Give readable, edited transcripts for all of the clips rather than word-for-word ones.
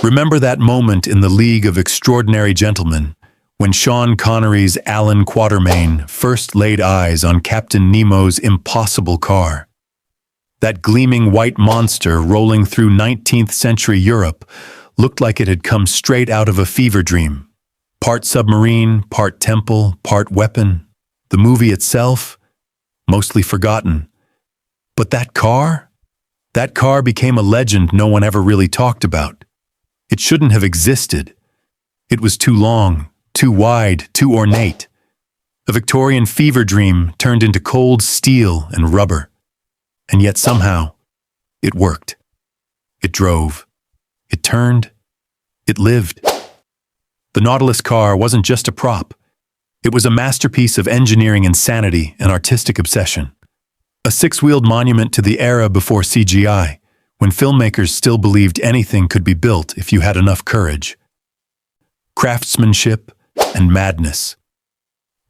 Remember that moment in the League of Extraordinary Gentlemen when Sean Connery's Alan Quatermain first laid eyes on Captain Nemo's impossible car? That gleaming white monster rolling through 19th century Europe looked like it had come straight out of a fever dream. Part submarine, part temple, part weapon. The movie itself, mostly forgotten. But that car? That car became a legend no one ever really talked about. It shouldn't have existed. It was too long, too wide, too ornate. A Victorian fever dream turned into cold steel and rubber. And yet somehow, it worked. It drove. It turned. It lived. The Nautilus car wasn't just a prop. It was a masterpiece of engineering insanity and artistic obsession. A six-wheeled monument to the era before CGI, when filmmakers still believed anything could be built if you had enough courage. Craftsmanship and madness.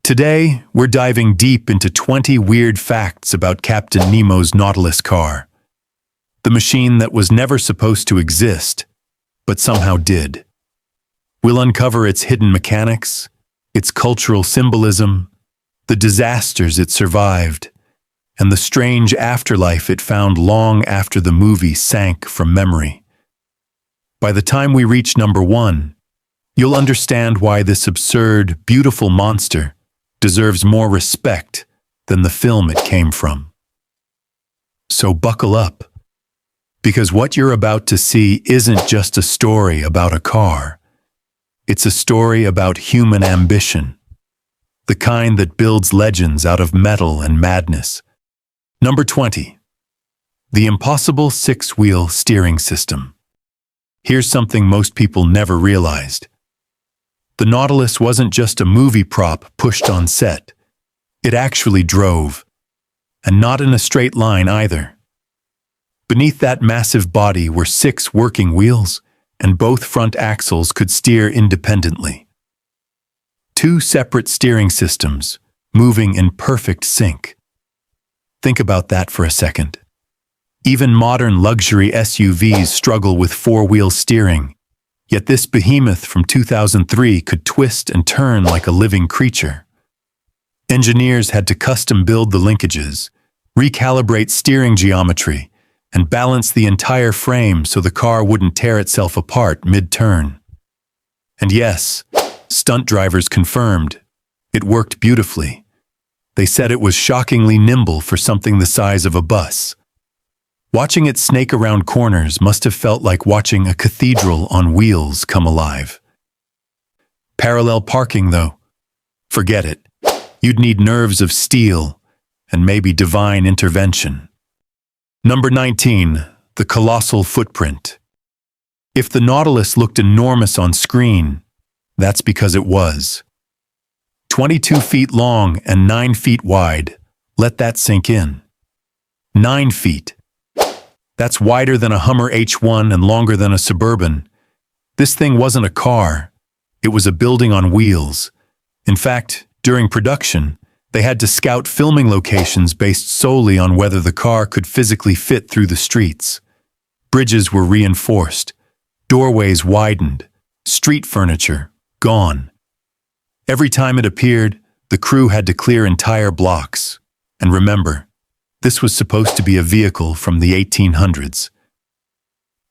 Today, we're diving deep into 20 weird facts about Captain Nemo's Nautilus car. The machine that was never supposed to exist, but somehow did. We'll uncover its hidden mechanics, its cultural symbolism, the disasters it survived, and the strange afterlife it found long after the movie sank from memory. By the time we reach number 1, you'll understand why this absurd, beautiful monster deserves more respect than the film it came from. So buckle up, because what you're about to see isn't just a story about a car. It's a story about human ambition, the kind that builds legends out of metal and madness. Number 20. The impossible six-wheel steering system. Here's something most people never realized. The Nautilus wasn't just a movie prop pushed on set. It actually drove. And not in a straight line either. Beneath that massive body were 6 working wheels, and both front axles could steer independently. 2 separate steering systems, moving in perfect sync. Think about that for a second. Even modern luxury SUVs struggle with 4-wheel steering. Yet this behemoth from 2003 could twist and turn like a living creature. Engineers had to custom build the linkages, recalibrate steering geometry, and balance the entire frame so the car wouldn't tear itself apart mid-turn. And yes, stunt drivers confirmed, it worked beautifully. They said it was shockingly nimble for something the size of a bus. Watching it snake around corners must have felt like watching a cathedral on wheels come alive. Parallel parking, though, forget it. You'd need nerves of steel and maybe divine intervention. Number 19, the colossal footprint. If the Nautilus looked enormous on screen, that's because it was. 22 feet long and 9 feet wide. Let that sink in. 9 feet. That's wider than a Hummer H1 and longer than a Suburban. This thing wasn't a car. It was a building on wheels. In fact, during production, they had to scout filming locations based solely on whether the car could physically fit through the streets. Bridges were reinforced. Doorways widened. Street furniture gone. Every time it appeared, the crew had to clear entire blocks. And remember, this was supposed to be a vehicle from the 1800s.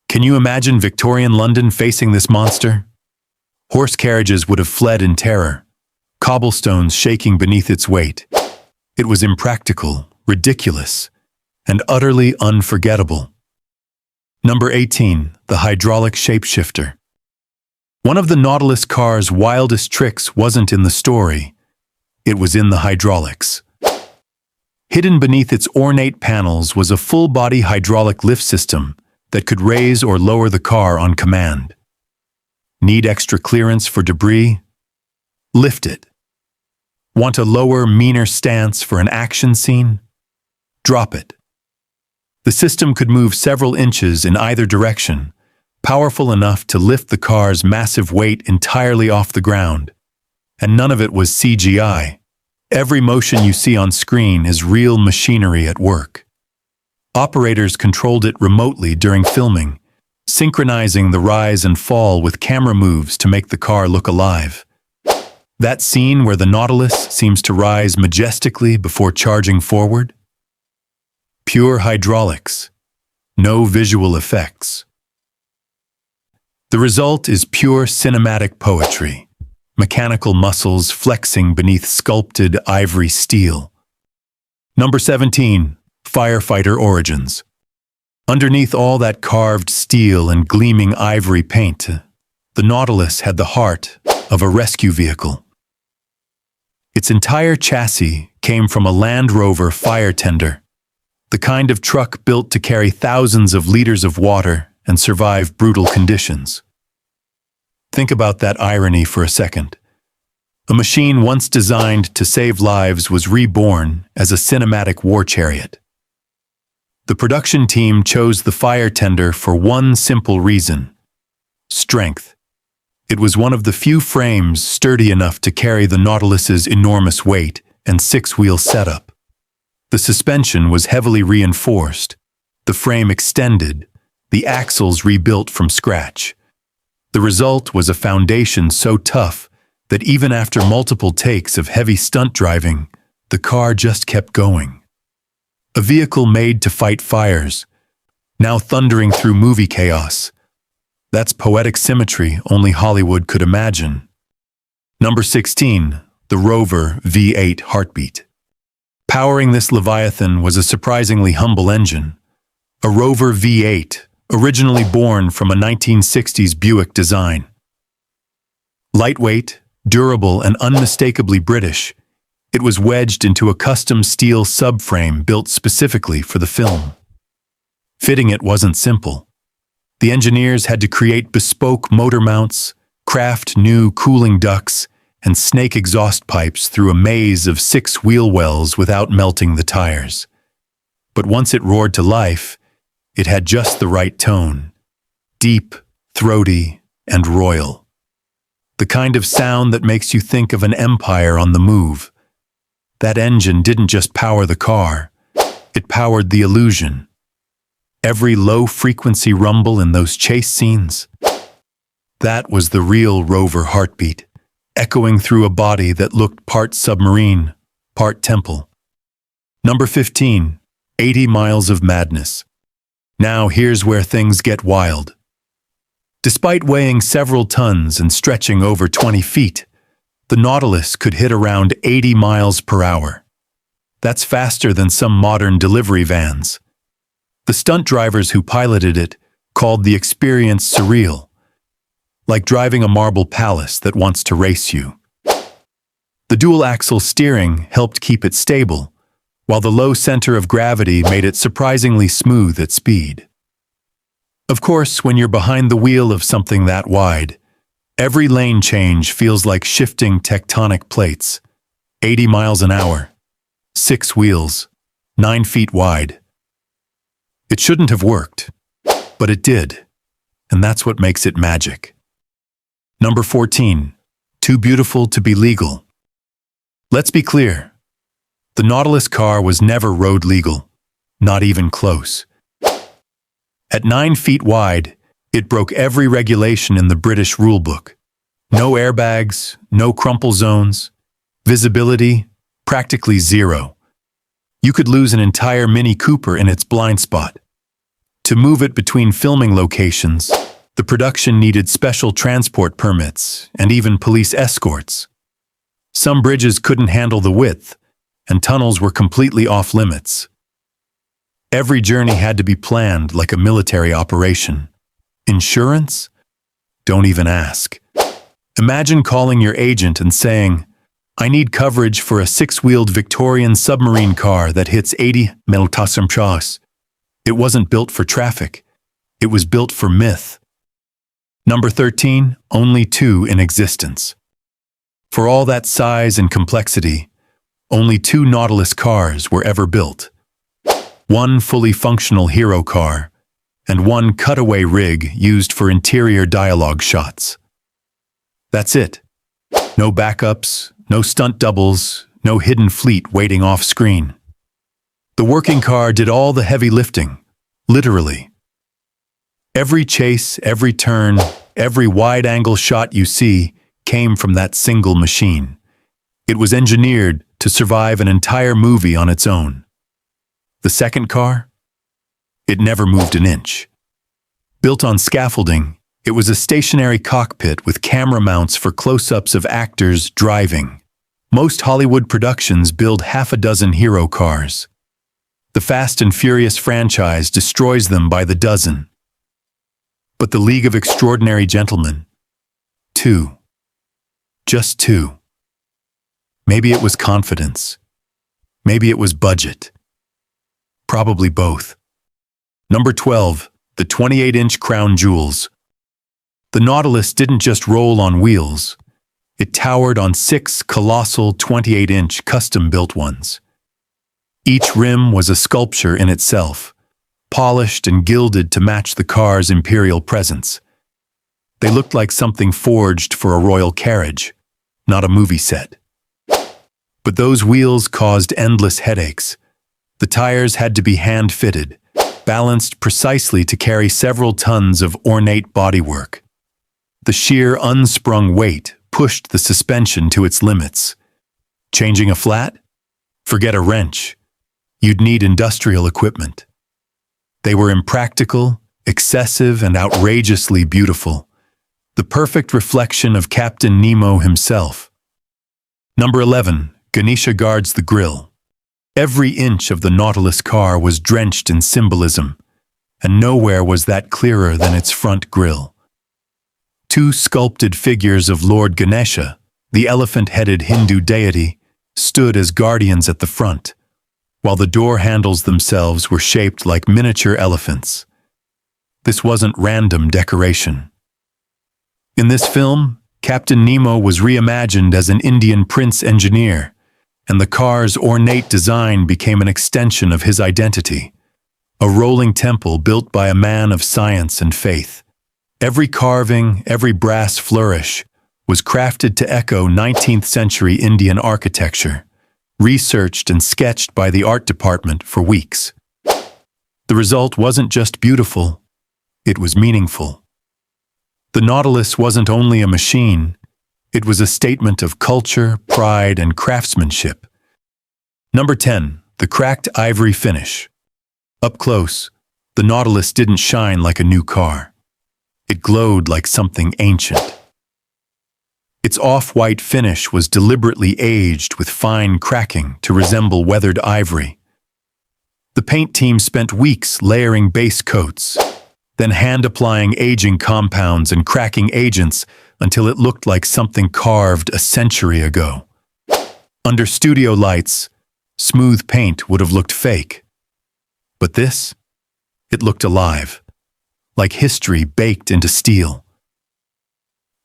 Can you imagine Victorian London facing this monster? Horse carriages would have fled in terror, cobblestones shaking beneath its weight. It was impractical, ridiculous, and utterly unforgettable. Number 18, the hydraulic shapeshifter. One of the Nautilus car's wildest tricks wasn't in the story. It was in the hydraulics. Hidden beneath its ornate panels was a full-body hydraulic lift system that could raise or lower the car on command. Need extra clearance for debris? Lift it. Want a lower, meaner stance for an action scene? Drop it. The system could move several inches in either direction, powerful enough to lift the car's massive weight entirely off the ground. And none of it was CGI. Every motion you see on screen is real machinery at work. Operators controlled it remotely during filming, synchronizing the rise and fall with camera moves to make the car look alive. That scene where the Nautilus seems to rise majestically before charging forward? Pure hydraulics. No visual effects. The result is pure cinematic poetry, mechanical muscles flexing beneath sculpted ivory steel. Number 17. Firefighter origins. Underneath all that carved steel and gleaming ivory paint, the Nautilus had the heart of a rescue vehicle. Its entire chassis came from a Land Rover fire tender, the kind of truck built to carry thousands of liters of water and survive brutal conditions. Think about that irony for a second. A machine once designed to save lives was reborn as a cinematic war chariot. The production team chose the fire tender for one simple reason: strength. It was one of the few frames sturdy enough to carry the Nautilus's enormous weight and six-wheel setup. The suspension was heavily reinforced, the frame extended, the axles rebuilt from scratch. The result was a foundation so tough that even after multiple takes of heavy stunt driving, the car just kept going. A vehicle made to fight fires, now thundering through movie chaos. That's poetic symmetry only Hollywood could imagine. Number 16. The Rover V8 heartbeat. Powering this Leviathan was a surprisingly humble engine. A Rover V8, originally born from a 1960s Buick design. Lightweight, durable, and unmistakably British, it was wedged into a custom steel subframe built specifically for the film. Fitting it wasn't simple. The engineers had to create bespoke motor mounts, craft new cooling ducts, and snake exhaust pipes through a maze of 6 wheel wells without melting the tires. But once it roared to life, it had just the right tone. Deep, throaty, and royal. The kind of sound that makes you think of an empire on the move. That engine didn't just power the car, it powered the illusion. Every low-frequency rumble in those chase scenes, that was the real Rover heartbeat, echoing through a body that looked part submarine, part temple. Number 15. 80 miles of madness. Now here's where things get wild. Despite weighing several tons and stretching over 20 feet, the Nautilus could hit around 80 miles per hour. That's faster than some modern delivery vans. The stunt drivers who piloted it called the experience surreal, like driving a marble palace that wants to race you. The dual-axle steering helped keep it stable, while the low center of gravity made it surprisingly smooth at speed. Of course, when you're behind the wheel of something that wide, every lane change feels like shifting tectonic plates. 80 miles an hour, 6 wheels, 9 feet wide. It shouldn't have worked, but it did, and that's what makes it magic. Number 14. Too beautiful to be legal. Let's be clear. The Nautilus car was never road legal, not even close. At 9 feet wide, it broke every regulation in the British rulebook. No airbags, no crumple zones, visibility, practically zero. You could lose an entire Mini Cooper in its blind spot. To move it between filming locations, the production needed special transport permits and even police escorts. Some bridges couldn't handle the width, and tunnels were completely off limits. Every journey had to be planned like a military operation. Insurance? Don't even ask. Imagine calling your agent and saying, "I need coverage for a 6-wheeled Victorian submarine car that hits 80 mph." It wasn't built for traffic. It was built for myth. Number 13, only 2 in existence. For all that size and complexity, only 2 Nautilus cars were ever built. One fully functional hero car, and one cutaway rig used for interior dialogue shots. That's it. No backups, no stunt doubles, no hidden fleet waiting off-screen. The working car did all the heavy lifting, literally. Every chase, every turn, every wide-angle shot you see came from that single machine. It was engineered to survive an entire movie on its own. The second car? It never moved an inch. Built on scaffolding, it was a stationary cockpit with camera mounts for close-ups of actors driving. Most Hollywood productions build half a dozen hero cars. The Fast and Furious franchise destroys them by the dozen. But the League of Extraordinary Gentlemen? 2. Just 2. Maybe it was confidence. Maybe it was budget. Probably both. Number 12. The 28-inch crown jewels. The Nautilus didn't just roll on wheels. It towered on 6 colossal 28-inch custom-built ones. Each rim was a sculpture in itself, polished and gilded to match the car's imperial presence. They looked like something forged for a royal carriage, not a movie set. But those wheels caused endless headaches. The tires had to be hand-fitted, balanced precisely to carry several tons of ornate bodywork. The sheer unsprung weight pushed the suspension to its limits. Changing a flat? Forget a wrench. You'd need industrial equipment. They were impractical, excessive, and outrageously beautiful. The perfect reflection of Captain Nemo himself. Number 11. Ganesha guards the grille. Every inch of the Nautilus car was drenched in symbolism, and nowhere was that clearer than its front grille. 2 sculpted figures of Lord Ganesha, the elephant-headed Hindu deity, stood as guardians at the front, while the door handles themselves were shaped like miniature elephants. This wasn't random decoration. In this film, Captain Nemo was reimagined as an Indian prince engineer, and the car's ornate design became an extension of his identity, a rolling temple built by a man of science and faith. Every carving, every brass flourish was crafted to echo 19th century Indian architecture, researched and sketched by the art department for weeks. The result wasn't just beautiful, it was meaningful. The Nautilus wasn't only a machine, it was a statement of culture, pride, and craftsmanship. Number 10. The cracked ivory finish. Up close, the Nautilus didn't shine like a new car. It glowed like something ancient. Its off-white finish was deliberately aged with fine cracking to resemble weathered ivory. The paint team spent weeks layering base coats, then hand-applying aging compounds and cracking agents until it looked like something carved a century ago. Under studio lights, smooth paint would have looked fake. But this? It looked alive, like history baked into steel.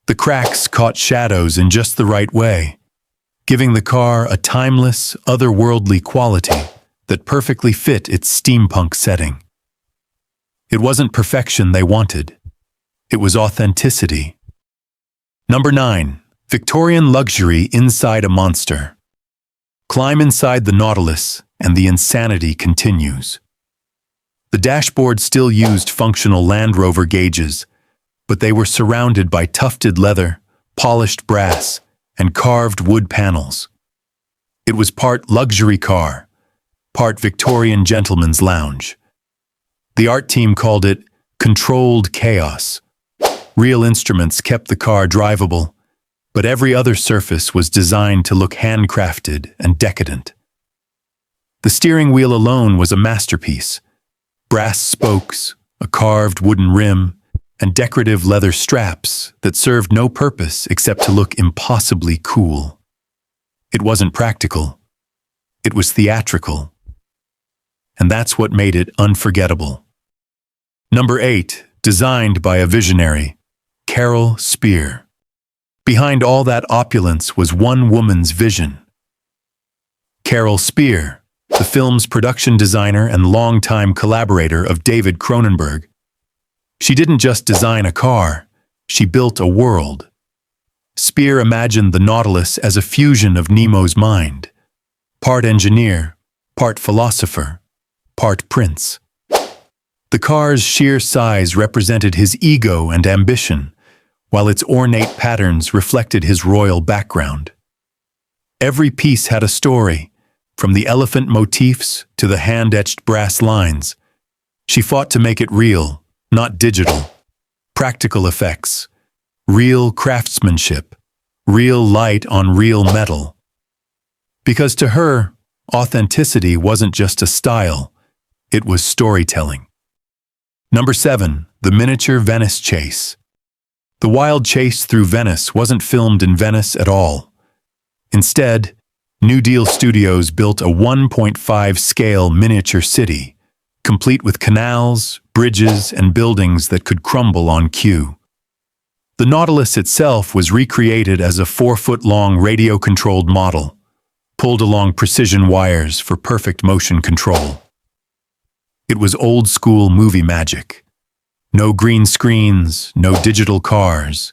The cracks caught shadows in just the right way, giving the car a timeless, otherworldly quality that perfectly fit its steampunk setting. It wasn't perfection they wanted. It was authenticity. Number 9. Victorian luxury inside a monster. Climb inside the Nautilus, and the insanity continues. The dashboard still used functional Land Rover gauges, but they were surrounded by tufted leather, polished brass, and carved wood panels. It was part luxury car, part Victorian gentleman's lounge. The art team called it controlled chaos. Real instruments kept the car drivable, but every other surface was designed to look handcrafted and decadent. The steering wheel alone was a masterpiece. Brass spokes, a carved wooden rim, and decorative leather straps that served no purpose except to look impossibly cool. It wasn't practical. It was theatrical. And that's what made it unforgettable. Number 8. Designed by a visionary, Carol Spear. Behind all that opulence was one woman's vision. Carol Spear, the film's production designer and longtime collaborator of David Cronenberg. She didn't just design a car, she built a world. Spear imagined the Nautilus as a fusion of Nemo's mind, part engineer, part philosopher, part prince. The car's sheer size represented his ego and ambition, while its ornate patterns reflected his royal background. Every piece had a story, from the elephant motifs to the hand-etched brass lines. She fought to make it real, not digital. Practical effects, real craftsmanship, real light on real metal. Because to her, authenticity wasn't just a style, it was storytelling. Number 7, the miniature Venice chase. The wild chase through Venice wasn't filmed in Venice at all. Instead, New Deal Studios built a 1.5 scale miniature city, complete with canals, bridges, and buildings that could crumble on cue. The Nautilus itself was recreated as a 4-foot-long radio-controlled model, pulled along precision wires for perfect motion control. It was old-school movie magic. No green screens, no digital cars,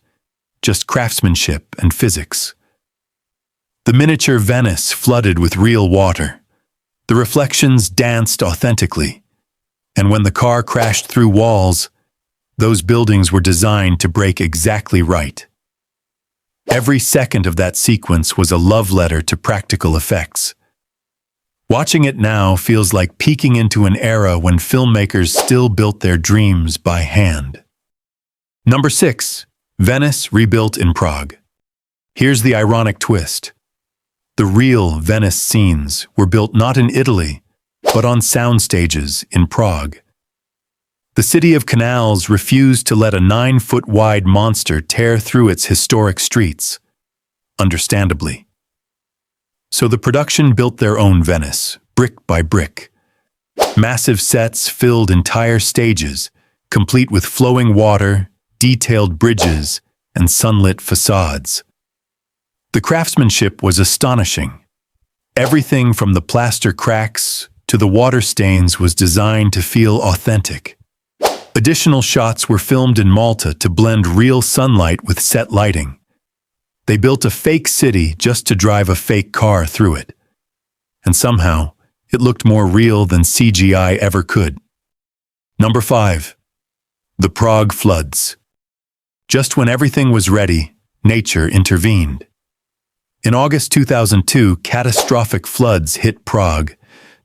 just craftsmanship and physics. The miniature Venice flooded with real water. The reflections danced authentically. And when the car crashed through walls, those buildings were designed to break exactly right. Every second of that sequence was a love letter to practical effects. Watching it now feels like peeking into an era when filmmakers still built their dreams by hand. Number 6, Venice rebuilt in Prague. Here's the ironic twist. The real Venice scenes were built not in Italy, but on sound stages in Prague. The city of canals refused to let a 9-foot-wide monster tear through its historic streets, understandably. So the production built their own Venice, brick by brick. Massive sets filled entire stages, complete with flowing water, detailed bridges, and sunlit facades. The craftsmanship was astonishing. Everything from the plaster cracks to the water stains was designed to feel authentic. Additional shots were filmed in Malta to blend real sunlight with set lighting. They built a fake city just to drive a fake car through it. And somehow, it looked more real than CGI ever could. Number 5. The Prague floods. Just when everything was ready, nature intervened. In August 2002, catastrophic floods hit Prague,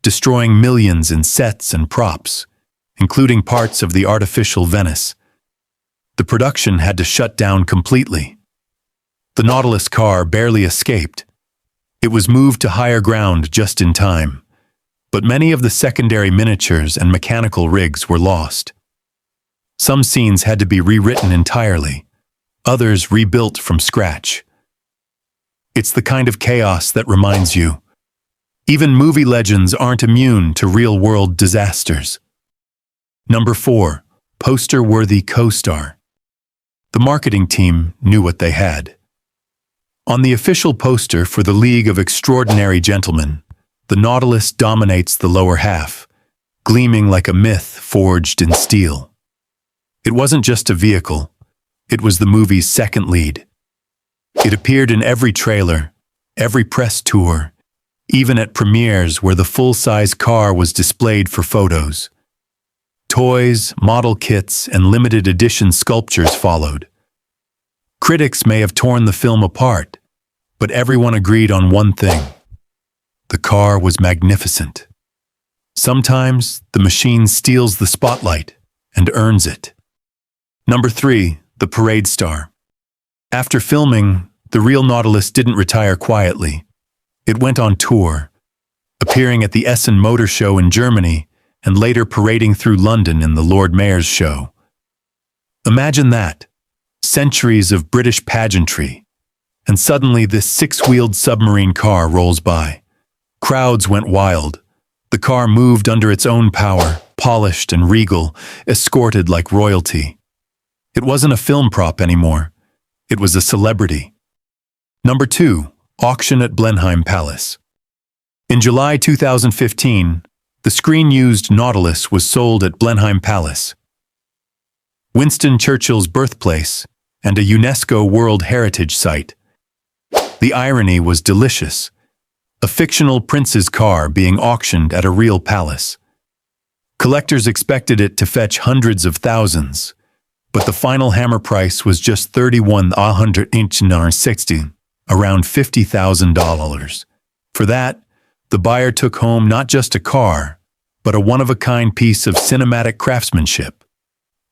destroying millions in sets and props, including parts of the artificial Venice. The production had to shut down completely. The Nautilus car barely escaped. It was moved to higher ground just in time, but many of the secondary miniatures and mechanical rigs were lost. Some scenes had to be rewritten entirely, others rebuilt from scratch. It's the kind of chaos that reminds you, even movie legends aren't immune to real-world disasters. Number 4, poster-worthy co-star. The marketing team knew what they had. On the official poster for the League of Extraordinary Gentlemen, the Nautilus dominates the lower half, gleaming like a myth forged in steel. It wasn't just a vehicle, it was the movie's second lead. It appeared in every trailer, every press tour, even at premieres where the full-size car was displayed for photos. Toys, model kits, and limited edition sculptures followed. Critics may have torn the film apart, but everyone agreed on one thing. The car was magnificent. Sometimes the machine steals the spotlight and earns it. Number 3, the parade star. After filming, the real Nautilus didn't retire quietly. It went on tour, appearing at the Essen Motor Show in Germany and later parading through London in the Lord Mayor's show. Imagine that, centuries of British pageantry, and suddenly this 6-wheeled submarine car rolls by. Crowds went wild. The car moved under its own power, polished and regal, escorted like royalty. It wasn't a film prop anymore. It was a celebrity. Number 2, auction at Blenheim Palace. In July 2015, the screen-used Nautilus was sold at Blenheim Palace. Winston Churchill's birthplace and a UNESCO World Heritage Site. The irony was delicious. A fictional prince's car being auctioned at a real palace. Collectors expected it to fetch hundreds of thousands, but the final hammer price was just $31,160, around $50,000. For that, the buyer took home not just a car, but a one-of-a-kind piece of cinematic craftsmanship.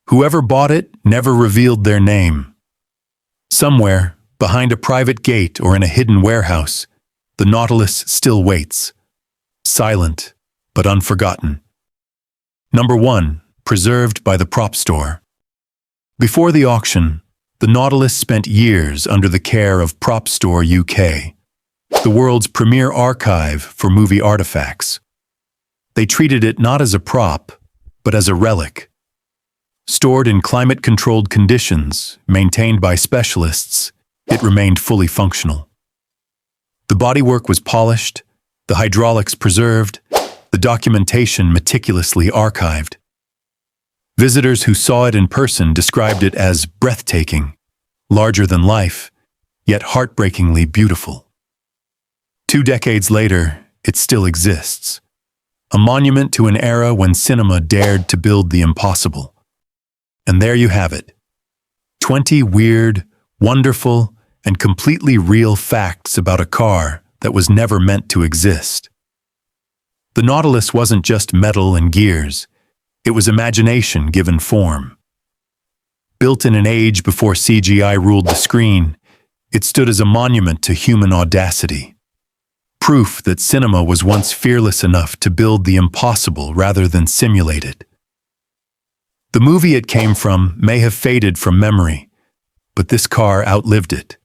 Whoever bought it never revealed their name. Somewhere, behind a private gate or in a hidden warehouse, the Nautilus still waits, silent but unforgotten. Number 1. Preserved by the prop store. Before the auction, the Nautilus spent years under the care of Prop Store UK, the world's premier archive for movie artifacts. They treated it not as a prop, but as a relic. Stored in climate-controlled conditions, maintained by specialists, it remained fully functional. The bodywork was polished, the hydraulics preserved, the documentation meticulously archived. Visitors who saw it in person described it as breathtaking, larger than life, yet heartbreakingly beautiful. 2 decades later, it still exists, a monument to an era when cinema dared to build the impossible. And there you have it, 20 weird, wonderful, and completely real facts about a car that was never meant to exist. The Nautilus wasn't just metal and gears, it was imagination given form. Built in an age before CGI ruled the screen, it stood as a monument to human audacity. Proof that cinema was once fearless enough to build the impossible rather than simulate it. The movie it came from may have faded from memory, but this car outlived it.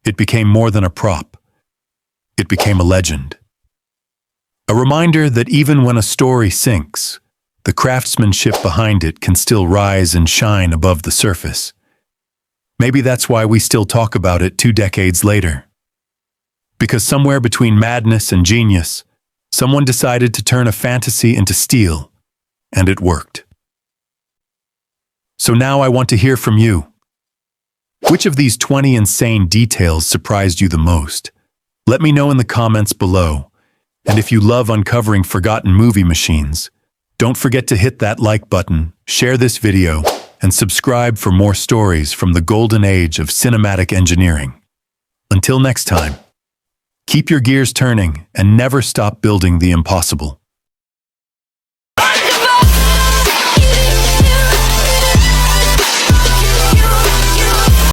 It became more than a prop. It became a legend. A reminder that even when a story sinks, the craftsmanship behind it can still rise and shine above the surface. Maybe that's why we still talk about it 2 decades later. Because somewhere between madness and genius, someone decided to turn a fantasy into steel, and it worked. So now I want to hear from you. Which of these 20 insane details surprised you the most? Let me know in the comments below. And if you love uncovering forgotten movie machines, don't forget to hit that like button, share this video, and subscribe for more stories from the golden age of cinematic engineering. Until next time, keep your gears turning and never stop building the impossible.